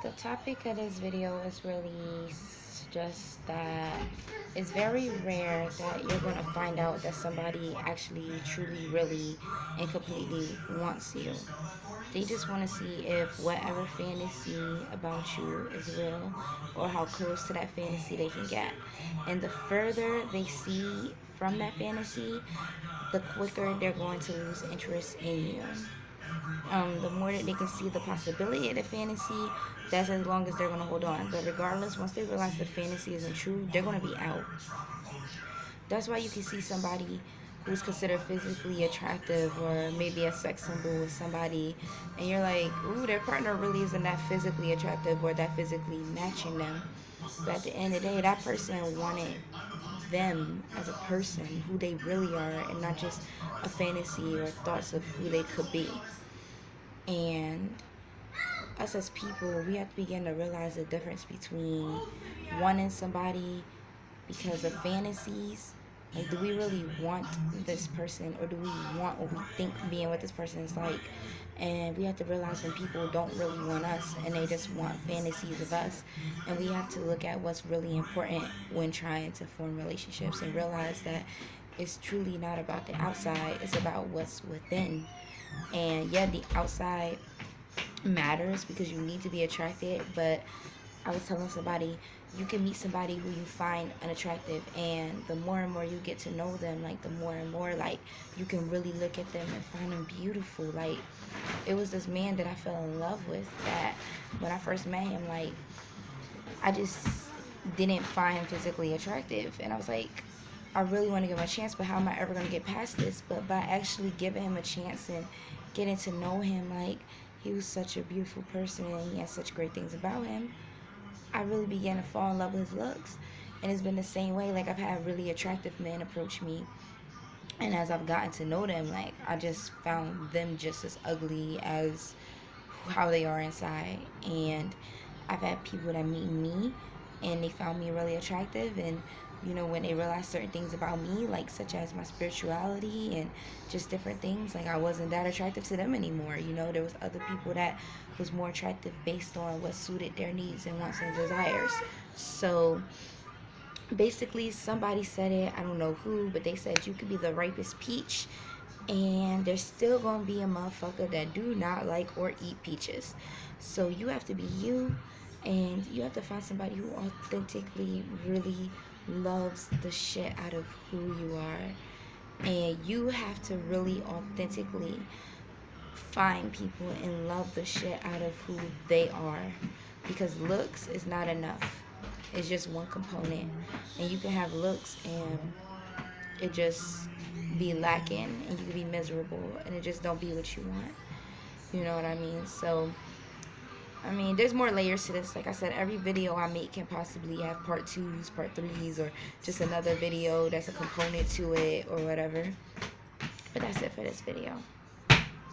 The topic of this video is really just that it's very rare that you're going to find out that somebody actually, truly, really, and completely wants you. They just want to see if whatever fantasy about you is real or how close to that fantasy they can get. And the further they see from that fantasy, the quicker they're going to lose interest in you. The more that they can see the possibility of the fantasy, that's as long as they're going to hold on. But regardless, once they realize the fantasy isn't true, they're going to be out. That's why you can see somebody who's considered physically attractive or maybe a sex symbol with somebody, and you're like, ooh, their partner really isn't that physically attractive or that physically matching them. But at the end of the day, that person wanted them as a person, who they really are, and not just a fantasy or thoughts of who they could be. And us as people, we have to begin to realize the difference between wanting somebody because of fantasies. Like, do we really want this person, or do we want what we think being with this person is like? And we have to realize when people don't really want us and they just want fantasies of us. And we have to look at what's really important when trying to form relationships and realize that it's truly not about the outside, it's about what's within. And yeah, the outside matters because you need to be attracted, but I was telling somebody, you can meet somebody who you find unattractive, and the more and more you get to know them, like, the more and more, like, you can really look at them and find them beautiful. Like, it was this man that I fell in love with that when I first met him, like, I just didn't find him physically attractive, and I was like, I really want to give him a chance, but how am I ever going to get past this? But by actually giving him a chance and getting to know him, like, he was such a beautiful person and he had such great things about him, I really began to fall in love with his looks. And it's been the same way. Like, I've had really attractive men approach me, and as I've gotten to know them, like, I just found them just as ugly as how they are inside. And I've had people that meet me and they found me really attractive, and when they realized certain things about me, like such as my spirituality and just different things, like, I wasn't that attractive to them anymore. There was other people that was more attractive based on what suited their needs and wants and desires. So basically, somebody said it, I don't know who, but they said you could be the ripest peach and there's still gonna be a motherfucker that do not like or eat peaches. So you have to be you, and you have to find somebody who authentically really loves the shit out of who you are. And you have to really authentically find people and love the shit out of who they are, because looks is not enough. It's just one component, and you can have looks and it just be lacking, and you can be miserable, and it just don't be what you want. You know what I mean? So, I mean, there's more layers to this. Like I said, every video I make can possibly have part 2s, part 3s, or just another video that's a component to it or whatever. But that's it for this video.